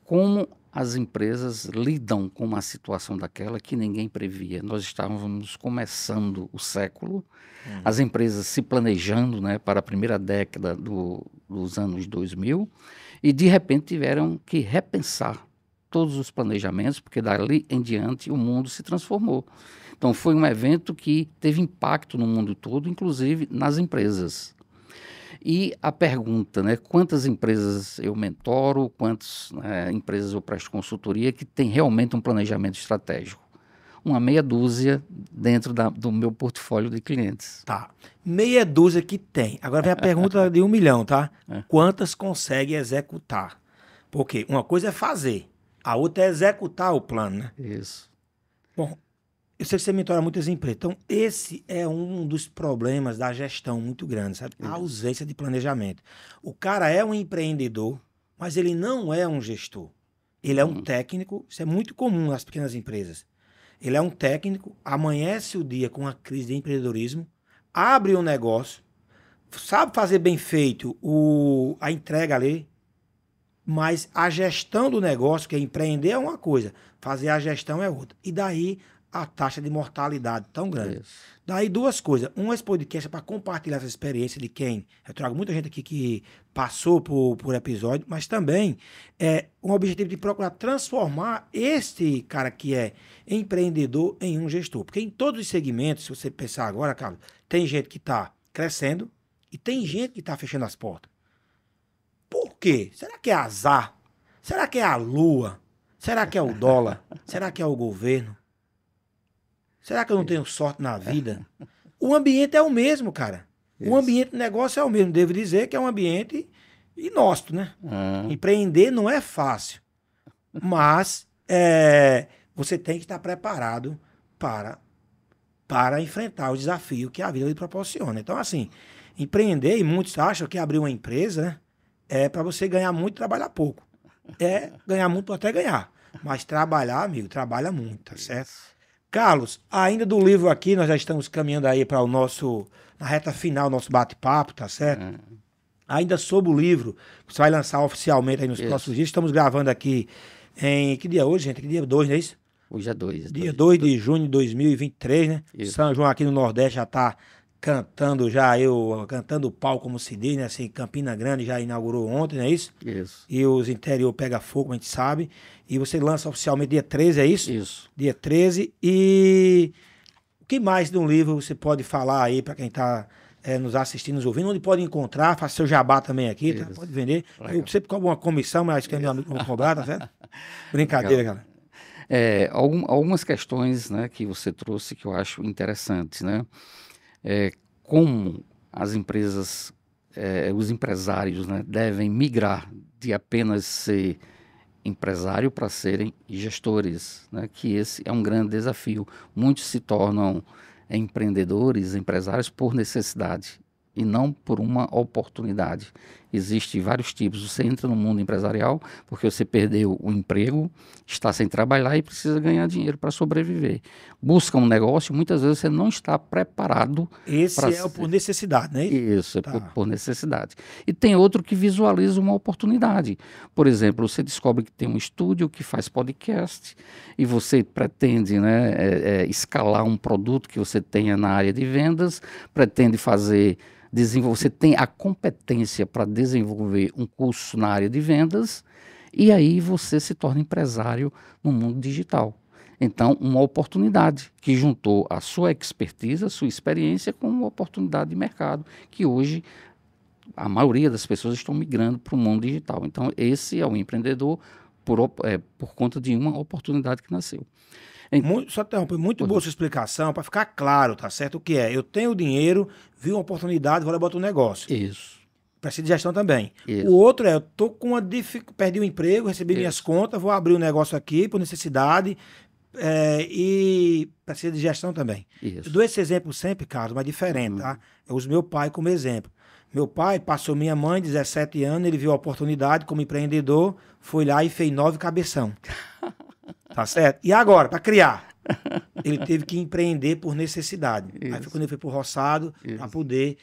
Como as empresas lidam com uma situação daquela que ninguém previa? Nós estávamos começando o século, as empresas se planejando, né, para a primeira década dos anos 2000 e, de repente, tiveram que repensar todos os planejamentos, porque dali em diante o mundo se transformou. Então, foi um evento que teve impacto no mundo todo, inclusive nas empresas. E a pergunta, né, quantas empresas eu mentoro, quantas empresas eu presto consultoria que tem realmente um planejamento estratégico? Uma meia dúzia dentro do meu portfólio de clientes. Tá, meia dúzia que tem. Agora vem a pergunta de 1 milhão, tá? Quantas consegue executar? Porque uma coisa é fazer, a outra é executar o plano, né? Isso. Bom, eu sei que você mentora muitas empresas. Então, esse é um dos problemas da gestão muito grande, sabe? A ausência de planejamento. O cara é um empreendedor, mas ele não é um gestor. Ele é um técnico, isso é muito comum nas pequenas empresas. Ele é um técnico, amanhece o dia com uma crise de empreendedorismo, abre um negócio, sabe fazer bem feito a entrega ali, mas a gestão do negócio, que é empreender é uma coisa, fazer a gestão é outra. E daí a taxa de mortalidade tão grande. Isso. Daí duas coisas. Esse podcast é para compartilhar essa experiência de quem... Eu trago muita gente aqui que passou por episódio, mas também é um objetivo de procurar transformar este cara que é empreendedor em um gestor. Porque em todos os segmentos, se você pensar agora, Carlos, tem gente que está crescendo e tem gente que está fechando as portas. Por quê? Será que é azar? Será que é a lua? Será que é o dólar? Será que é o governo? Será que eu não tenho sorte na vida? O ambiente é o mesmo, cara. Isso. O ambiente do negócio é o mesmo. Devo dizer que é um ambiente inóspito, né? Empreender não é fácil. Mas você tem que estar preparado para enfrentar o desafio que a vida lhe proporciona. Então, assim, empreender, e muitos acham que abrir uma empresa, né, é para você ganhar muito e trabalhar pouco. É ganhar muito até ganhar. Mas trabalhar, amigo, trabalha muito, tá certo? Carlos, ainda do livro aqui, nós já estamos caminhando aí para na reta final, nosso bate-papo, tá certo? Ainda sobre o livro, você vai lançar oficialmente aí nos próximos dias. Estamos gravando aqui que dia é hoje, gente? Que dia 2, não é isso? Hoje é 2. Dia 2 de junho de 2023, né? Isso. São João aqui no Nordeste já está cantando cantando pau, como se diz, né? Assim, Campina Grande já inaugurou ontem, não é isso? Isso. E os interior pega fogo, a gente sabe. E você lança oficialmente dia 13, é isso? Isso. Dia 13. E o que mais de um livro você pode falar aí para quem está nos assistindo, nos ouvindo? Onde pode encontrar? Faça seu jabá também aqui, tá? Pode vender. Legal. Eu sempre cobro uma comissão, mas que não vou cobrar, tá certo? Brincadeira, legal. Galera. Algumas questões, né, que você trouxe que eu acho interessantes, né? Como as empresas, os empresários, né, devem migrar de apenas ser empresário para serem gestores, né, que esse é um grande desafio. Muitos se tornam empreendedores, empresários por necessidade e não por uma oportunidade. Existem vários tipos. Você entra no mundo empresarial porque você perdeu o emprego, está sem trabalhar e precisa ganhar dinheiro para sobreviver. Busca um negócio, muitas vezes você não está preparado. Esse é por necessidade, né? Isso, é por necessidade. E tem outro que visualiza uma oportunidade. Por exemplo, você descobre que tem um estúdio que faz podcast e você pretende, né, escalar um produto que você tenha na área de vendas, pretende você tem a competência para desenvolver um curso na área de vendas e aí você se torna empresário no mundo digital. Então, uma oportunidade que juntou a sua expertise, a sua experiência com uma oportunidade de mercado que hoje a maioria das pessoas estão migrando para o mundo digital. Então, esse é um empreendedor por conta de uma oportunidade que nasceu. Só interromper, muito boa sua explicação, para ficar claro, tá certo? O que é? Eu tenho dinheiro, vi uma oportunidade, vou lá botar um negócio. Isso. Precisa de gestão também. Isso. O outro eu tô com perdi o emprego, recebi minhas contas, vou abrir um negócio aqui por necessidade e precisa de gestão também. Isso. Eu dou esse exemplo sempre, Carlos, mas diferente, tá? Eu uso meu pai como exemplo. Meu pai passou minha mãe, 17 anos, ele viu a oportunidade como empreendedor, foi lá e fez 9 cabeção. Tá certo? E agora, para criar? Ele teve que empreender por necessidade. Isso. Aí foi quando ele foi pro roçado para poder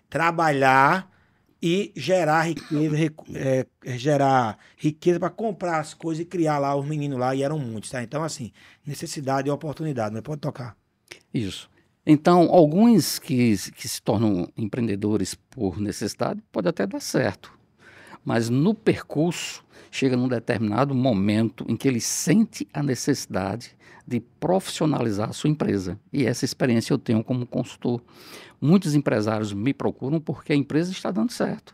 trabalhar e gerar riqueza para comprar as coisas e criar lá os meninos lá, e eram muitos, tá? Então, assim, necessidade e oportunidade, mas pode tocar. Isso. Então, alguns que se tornam empreendedores por necessidade pode até dar certo, mas no percurso chega num determinado momento em que ele sente a necessidade de profissionalizar a sua empresa. E essa experiência eu tenho como consultor. Muitos empresários me procuram porque a empresa está dando certo,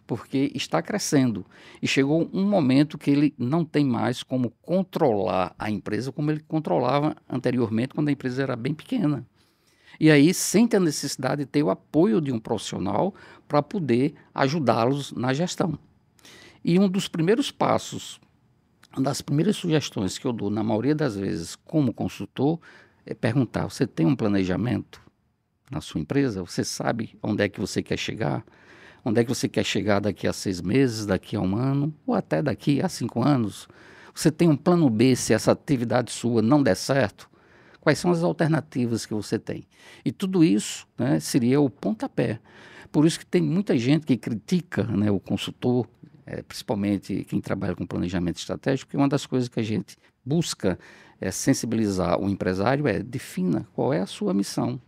porque está crescendo. E chegou um momento que ele não tem mais como controlar a empresa como ele controlava anteriormente, quando a empresa era bem pequena. E aí sente a necessidade de ter o apoio de um profissional para poder ajudá-los na gestão. E um dos primeiros passos, uma das primeiras sugestões que eu dou, na maioria das vezes, como consultor, é perguntar: você tem um planejamento na sua empresa? Você sabe onde é que você quer chegar? Onde é que você quer chegar daqui a 6 meses, daqui a 1 ano, ou até daqui a 5 anos? Você tem um plano B se essa atividade sua não der certo? Quais são as alternativas que você tem? E tudo isso, né, seria o pontapé. Por isso que tem muita gente que critica, né, o consultor, principalmente quem trabalha com planejamento estratégico, porque uma das coisas que a gente busca sensibilizar o empresário defina qual é a sua missão,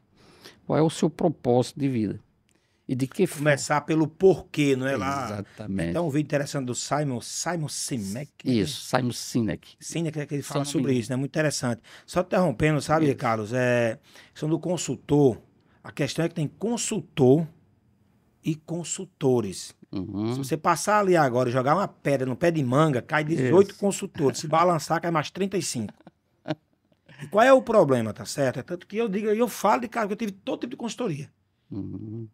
qual é o seu propósito de vida. E de que Começar pelo porquê, não é lá? Exatamente. Então, um vídeo interessante do Simon Sinek. Isso, Simon Sinek. Sinek, que ele fala sobre isso, né? Muito interessante. Só interrompendo, sabe, isso. Carlos? Questão do consultor. A questão é que tem consultor e consultores. Uhum. Se você passar ali agora e jogar uma pedra no pé de manga, cai 18 consultores. Se balançar, cai mais 35. E qual é o problema, tá certo? É tanto que eu falo de cara, que eu tive todo tipo de consultoria. Uhum.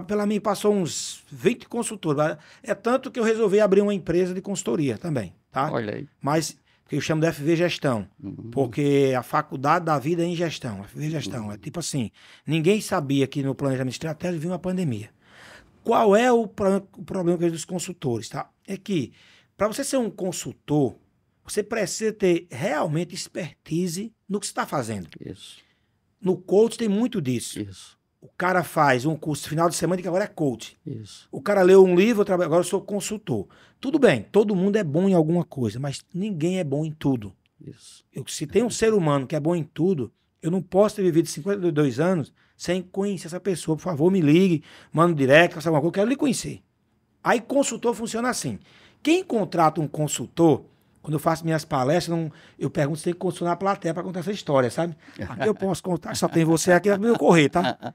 Pela mim, passou uns 20 consultores. É tanto que eu resolvi abrir uma empresa de consultoria também, tá? Olha aí. Mas, que eu chamo de FV Gestão. Uhum. Porque a faculdade da vida é em gestão. FV Gestão. Uhum. É tipo assim, ninguém sabia que no planejamento estratégico vinha uma pandemia. Qual é o problema dos consultores, tá? É que, para você ser um consultor, você precisa ter realmente expertise no que você está fazendo. Isso. No coach tem muito disso. Isso. O cara faz um curso final de semana que agora é coach. Isso. O cara leu um livro, agora eu sou consultor. Tudo bem, todo mundo é bom em alguma coisa, mas ninguém é bom em tudo. Isso. Se tem um ser humano que é bom em tudo, eu não posso ter vivido 52 anos sem conhecer essa pessoa. Por favor, me ligue, manda um direct, faça alguma coisa, eu quero lhe conhecer. Aí consultor funciona assim. Quem contrata um consultor, quando eu faço minhas palestras, eu pergunto se tem que consultar a plateia para contar essa história, sabe? Aqui eu posso contar, só tem você aqui, é meu correr, tá?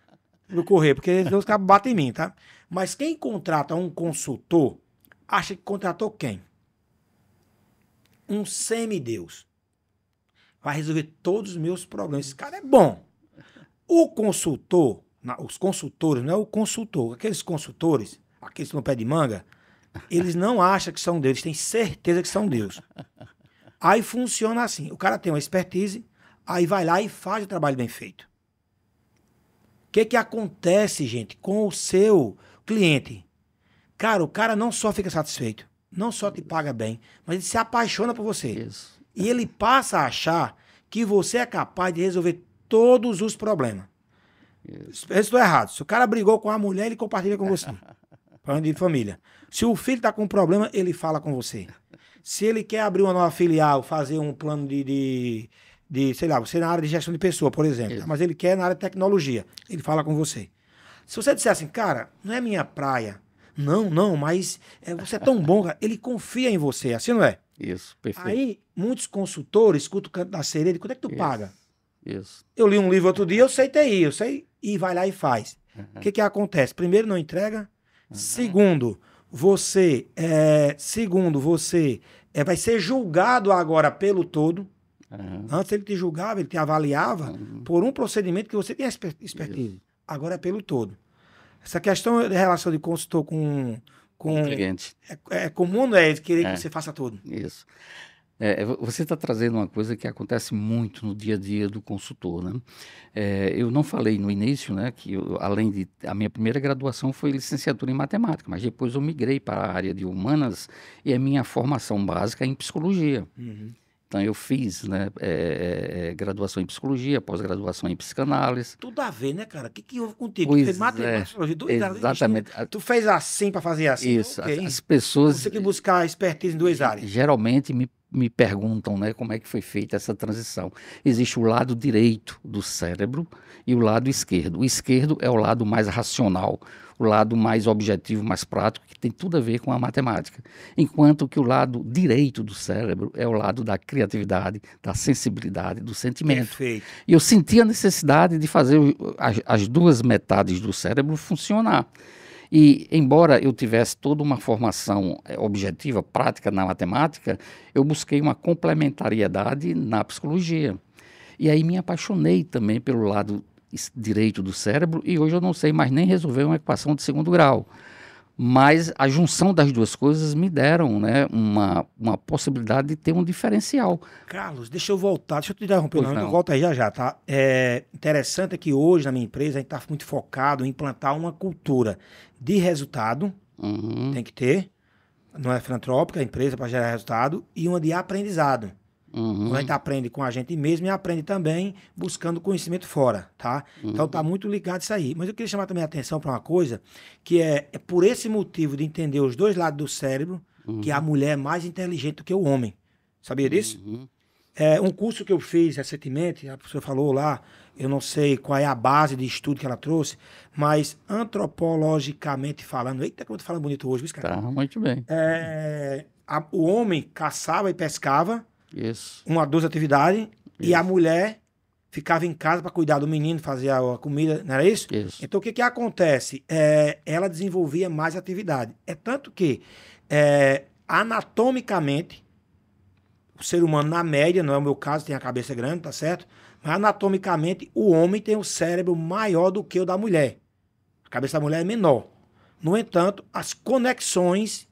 Meu correr, porque os caras batem em mim, tá? Mas quem contrata um consultor, acha que contratou quem? Um semideus. Vai resolver todos os meus problemas. Esse cara é bom. O consultor, os consultores, não é o consultor, aqueles consultores, aqueles no pé de manga, eles não acham que são Deus, eles têm certeza que são Deus. Aí funciona assim, o cara tem uma expertise, aí vai lá e faz o trabalho bem feito. O que acontece, gente, com o seu cliente? Cara, o cara não só fica satisfeito, não só te paga bem, mas ele se apaixona por você. Isso. E ele passa a achar que você é capaz de resolver todos os problemas. Isso. Eu estou errado. Se o cara brigou com a mulher, ele compartilha com você. Falando de família. Se o filho está com um problema, ele fala com você. Se ele quer abrir uma nova filial, fazer um plano sei lá, você na área de gestão de pessoa, por exemplo, tá? Mas ele quer na área de tecnologia, ele fala com você. Se você disser assim, cara, não é minha praia, não, mas você é tão bom, cara, ele confia em você, assim não é? Isso, perfeito. Aí, muitos consultores escutam o canto da sereia, quanto é que tu paga? Isso. Eu li um livro outro dia, eu sei TI, e vai lá e faz. O que acontece? Primeiro, não entrega. Segundo, você vai ser julgado agora pelo todo. Antes ele te julgava, ele te avaliava por um procedimento que você tinha expertise. Isso. Agora é pelo todo. Essa questão de relação de consultor com cliente. É comum, não é? Querer que você faça tudo. Isso. Você está trazendo uma coisa que acontece muito no dia a dia do consultor, né? Eu não falei no início, né, que a minha primeira graduação foi licenciatura em matemática, mas depois eu migrei para a área de humanas e a minha formação básica é em psicologia. Uhum. Então eu fiz, né, graduação em psicologia, pós-graduação em psicanálise. Tudo a ver, né, cara? O que houve contigo? Pois tu fez matemática, exatamente. Tu fez assim para fazer assim? Isso. Okay. As pessoas... Você tem que buscar expertise em duas áreas. Geralmente me perguntam, né, como é que foi feita essa transição. Existe o lado direito do cérebro e o lado esquerdo. O esquerdo é o lado mais racional, o lado mais objetivo, mais prático, que tem tudo a ver com a matemática. Enquanto que o lado direito do cérebro é o lado da criatividade, da sensibilidade, do sentimento. Perfeito. E eu senti a necessidade de fazer as duas metades do cérebro funcionar. E, embora eu tivesse toda uma formação objetiva, prática na matemática, eu busquei uma complementariedade na psicologia. E aí me apaixonei também pelo lado direito do cérebro e hoje eu não sei mais nem resolver uma equação de segundo grau. Mas a junção das duas coisas me deram, né, uma possibilidade de ter um diferencial. Carlos, deixa eu voltar, deixa eu te interromper, Pois eu não. volto aí já já, tá? É interessante que hoje na minha empresa a gente está muito focado em implantar uma cultura de resultado, Uhum, tem que ter, não é filantrópica, a empresa para gerar resultado, e uma de aprendizado. Quando a gente uhum, aprende com a gente mesmo e aprende também buscando conhecimento fora, tá? Então tá uhum, muito ligado isso aí. Mas eu queria chamar também a atenção para uma coisa, que é por esse motivo de entender os dois lados do cérebro, que a uhum, mulher é mais inteligente do que o homem. Sabia disso? uhum. É um curso que eu fiz recentemente, a professora falou lá, eu não sei qual é a base de estudo que ela trouxe, mas antropologicamente falando, eita, como eu tô falando bonito hoje, viu, cara? Tá, muito bem. O homem caçava e pescava, Isso, uma duas atividades, e a isso, mulher ficava em casa para cuidar do menino, fazer a comida, não era isso? isso. Então o que que acontece? Ela desenvolvia mais atividade. É tanto que anatomicamente o ser humano, na média, não é o meu caso, tem a cabeça grande, tá certo? Mas anatomicamente, o homem tem o cérebro maior do que o da mulher. A cabeça da mulher é menor. No entanto, as conexões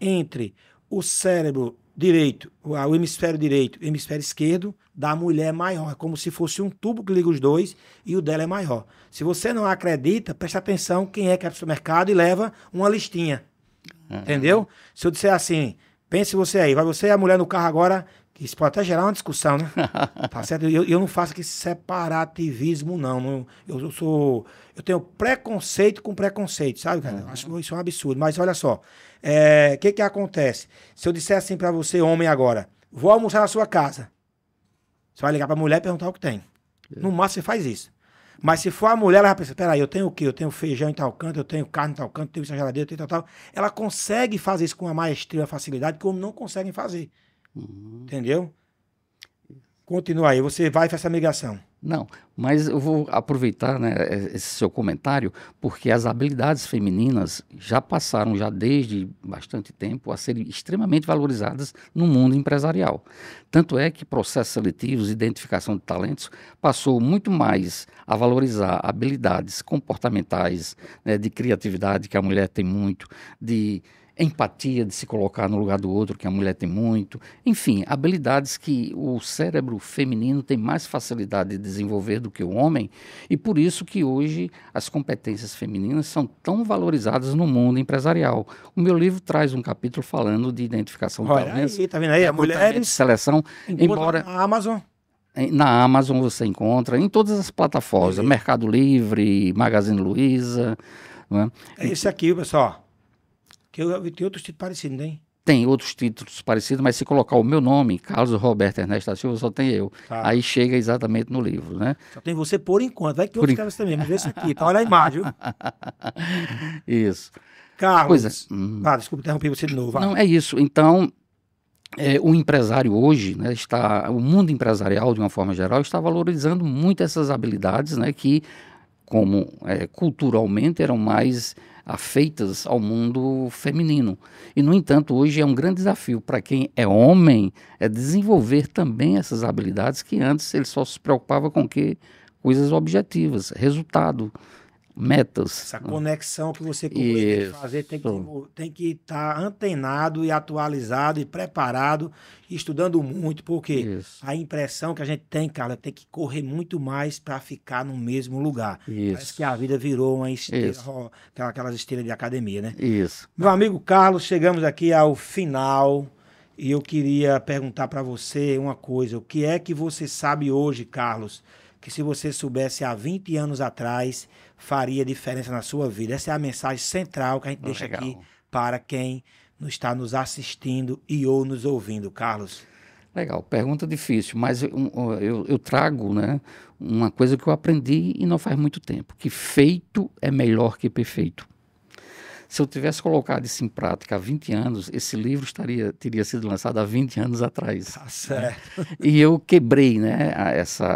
entre o cérebro direito, o hemisfério direito e o hemisfério esquerdo da mulher é maior. É como se fosse um tubo que liga os dois e o dela é maior. Se você não acredita, preste atenção quem é que vai para o supermercado e leva uma listinha. Entendeu? Se eu disser assim, pense você aí, vai você e a mulher no carro agora, que isso pode até gerar uma discussão, né? Tá certo? Eu não faço aqui separativismo, não. Eu tenho preconceito com preconceito, sabe, cara? Eu acho isso um absurdo. Mas olha só, o que que acontece? Se eu disser assim pra você, homem, agora, vou almoçar na sua casa, você vai ligar pra mulher e perguntar o que tem. No máximo você faz isso. Mas se for a mulher, ela vai pensar, peraí, eu tenho o quê? Eu tenho feijão em tal canto, eu tenho carne em tal canto, eu tenho isso na geladeira, eu tenho tal. Ela consegue fazer isso com uma maestria, uma facilidade que o homem não conseguem fazer. Uhum. Entendeu? Continua aí, você vai fazer essa migração. Não, mas eu vou aproveitar, né, esse seu comentário, porque as habilidades femininas já passaram, já desde bastante tempo, a serem extremamente valorizadas no mundo empresarial. Tanto é que processos seletivos, identificação de talentos, passou muito mais a valorizar habilidades comportamentais, né, de criatividade, que a mulher tem muito, de empatia, de se colocar no lugar do outro, que a mulher tem muito. Enfim, habilidades que o cérebro feminino tem mais facilidade de desenvolver do que o homem, e por isso que hoje as competências femininas são tão valorizadas no mundo empresarial. O meu livro traz um capítulo falando de identificação de Olha talentos, aí, tá vendo aí? A recrutamento, mulheres seleção, embora na Amazon. na Amazon você encontra, em todas as plataformas, Beleza. Mercado Livre, Magazine Luiza, não é? É esse aqui, pessoal. Que tem outros tipos parecidos, hein? Tem outros títulos parecidos, mas se colocar o meu nome, Carlos Roberto Ernesto da Silva, só tem eu. Tá. Aí chega exatamente no livro, né? Só tem você por enquanto. Vai que Por outros en- caras também, mas esse aqui, tá? Olha a imagem, viu? Isso. Pois é. Carlos. Desculpa interromper você de novo. Vai. Não, é isso. Então, o empresário hoje, né, o mundo empresarial, de uma forma geral, está valorizando muito essas habilidades, né, que, como culturalmente, eram mais afeitas ao mundo feminino. E, no entanto, hoje é um grande desafio para quem é homem desenvolver também essas habilidades que antes ele só se preocupava com coisas objetivas, resultado, metas. Essa conexão que você com ele tem que fazer tem que estar antenado e atualizado e preparado, e estudando muito, porque Isso. a impressão que a gente tem, cara, tem que correr muito mais para ficar no mesmo lugar. Parece Isso. que a vida virou uma esteira, Isso. aquelas esteiras de academia, né? Isso. Meu amigo Carlos, chegamos aqui ao final e eu queria perguntar para você uma coisa. O que é que você sabe hoje, Carlos, que se você soubesse há 20 anos atrás, faria diferença na sua vida? Essa é a mensagem central que a gente deixa Legal. aqui para quem está nos assistindo e ou nos ouvindo, Carlos. Legal, pergunta difícil, mas eu trago, né, uma coisa que eu aprendi e não faz muito tempo, que feito é melhor que perfeito. Se eu tivesse colocado isso em prática há 20 anos, esse livro teria sido lançado há 20 anos atrás. Tá certo. E eu quebrei, né,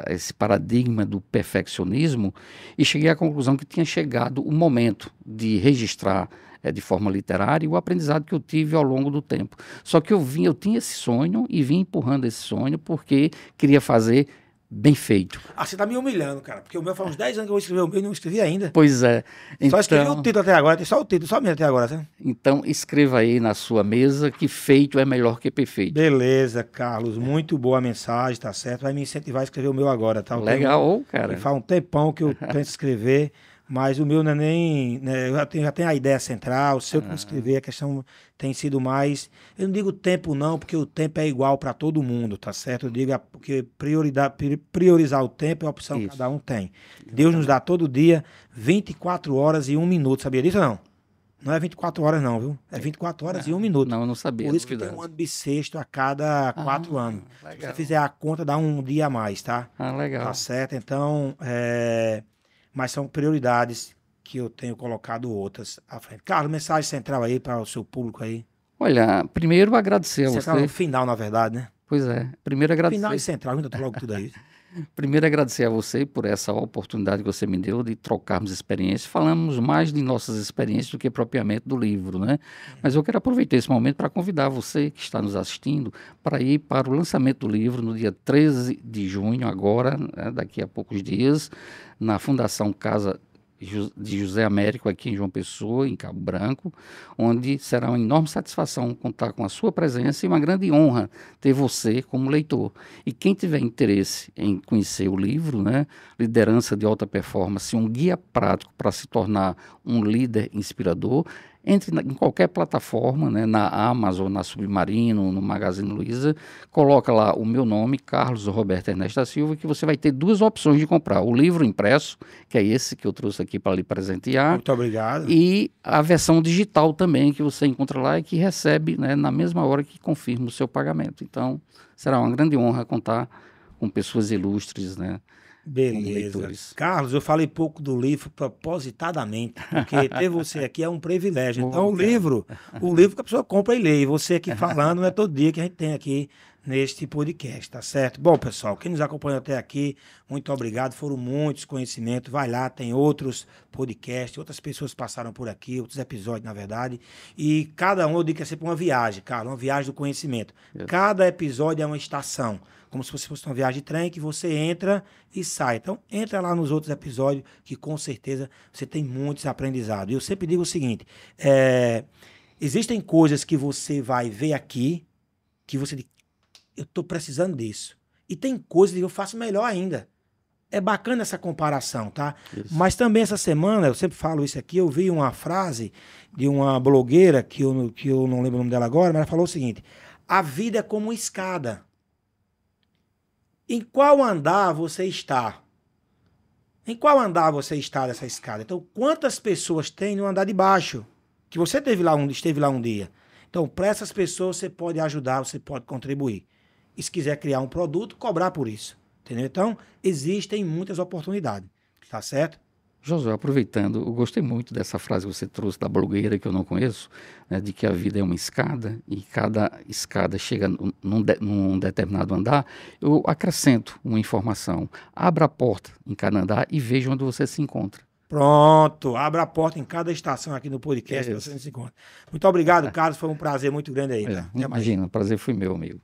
esse paradigma do perfeccionismo e cheguei à conclusão que tinha chegado o momento de registrar de forma literária o aprendizado que eu tive ao longo do tempo. Só que eu tinha esse sonho e vim empurrando esse sonho porque queria fazer bem feito. Ah, você tá me humilhando, cara, porque o meu faz uns 10 anos que eu vou escrever o meu e não escrevi ainda. Pois é. Só escrevi o título até agora, tem só o título, só o meu até agora, sabe? Então, escreva aí na sua mesa que feito é melhor que perfeito. Beleza, Carlos, muito boa a mensagem, tá certo? Vai me incentivar a escrever o meu agora, tá? Legal, cara. Faz um tempão que eu penso escrever, mas o meu não é nem... Né, eu já tenho a ideia central, o seu que escrever, a questão tem sido mais... Eu não digo tempo não, porque o tempo é igual para todo mundo, tá certo? Eu digo porque priorizar o tempo é a opção que cada um tem. Deus nos dá todo dia 24 horas e 1 minuto, sabia disso ou não? Não é 24 horas não, viu? É 24 horas e 1 minuto. Não, eu não sabia. Por isso que tem um ano bissexto a cada 4 anos. Legal. Se você fizer a conta, dá um dia a mais, tá? Legal. Tá certo? Então, mas são prioridades que eu tenho colocado outras à frente. Carlos, mensagem central aí para o seu público aí. Olha, primeiro agradecer a você. Central no final, na verdade, né? Pois é. Primeiro agradecer. Final e central, ainda logo tudo aí. Primeiro agradecer a você por essa oportunidade que você me deu de trocarmos experiências. Falamos mais de nossas experiências do que propriamente do livro, né? Mas eu quero aproveitar esse momento para convidar você que está nos assistindo para ir para o lançamento do livro no dia 13 de junho, agora, né, daqui a poucos dias, na Fundação Casa de José Américo, aqui em João Pessoa, em Cabo Branco, onde será uma enorme satisfação contar com a sua presença e uma grande honra ter você como leitor. E quem tiver interesse em conhecer o livro, né, Liderança de Alta Performance, um guia prático para se tornar um líder inspirador, entre em qualquer plataforma, né, na Amazon, na Submarino, no Magazine Luiza, coloca lá o meu nome, Carlos Roberto Ernesto da Silva, que você vai ter 2 opções de comprar. O livro impresso, que é esse que eu trouxe aqui para lhe presentear. Muito obrigado. E a versão digital também, que você encontra lá e que recebe, né, na mesma hora que confirma o seu pagamento. Então, será uma grande honra contar com pessoas ilustres, né? Beleza. Carlos, eu falei pouco do livro propositadamente, porque ter você aqui é um privilégio. Então, o livro que a pessoa compra e lê, e você aqui falando não é todo dia que a gente tem aqui neste podcast, tá certo? Bom, pessoal, quem nos acompanhou até aqui, muito obrigado, foram muitos conhecimentos, vai lá, tem outros podcasts, outras pessoas passaram por aqui, outros episódios, na verdade, e cada um, eu digo que é sempre uma viagem, cara, uma viagem do conhecimento. Cada episódio é uma estação, como se fosse uma viagem de trem que você entra e sai. Então, entra lá nos outros episódios que com certeza você tem muitos aprendizados. E eu sempre digo o seguinte, existem coisas que você vai ver aqui que você diz, eu estou precisando disso. E tem coisas que eu faço melhor ainda. É bacana essa comparação, tá? Isso. Mas também essa semana, eu sempre falo isso aqui, eu vi uma frase de uma blogueira, que eu não lembro o nome dela agora, mas ela falou o seguinte, a vida é como uma escada. Em qual andar você está? Em qual andar você está dessa escada? Então, quantas pessoas tem no andar de baixo? Que você esteve lá um dia. Então, para essas pessoas você pode ajudar, você pode contribuir. E se quiser criar um produto, cobrar por isso. Entendeu? Então, existem muitas oportunidades. Tá certo? Josué, aproveitando, eu gostei muito dessa frase que você trouxe da blogueira, que eu não conheço, né, de que a vida é uma escada e cada escada chega num determinado andar. Eu acrescento uma informação. Abra a porta em cada andar e veja onde você se encontra. Pronto, abra a porta em cada estação aqui no podcast. Você se encontra. Muito obrigado, Carlos. Foi um prazer muito grande aí. Tá? Imagina, o prazer foi meu, amigo.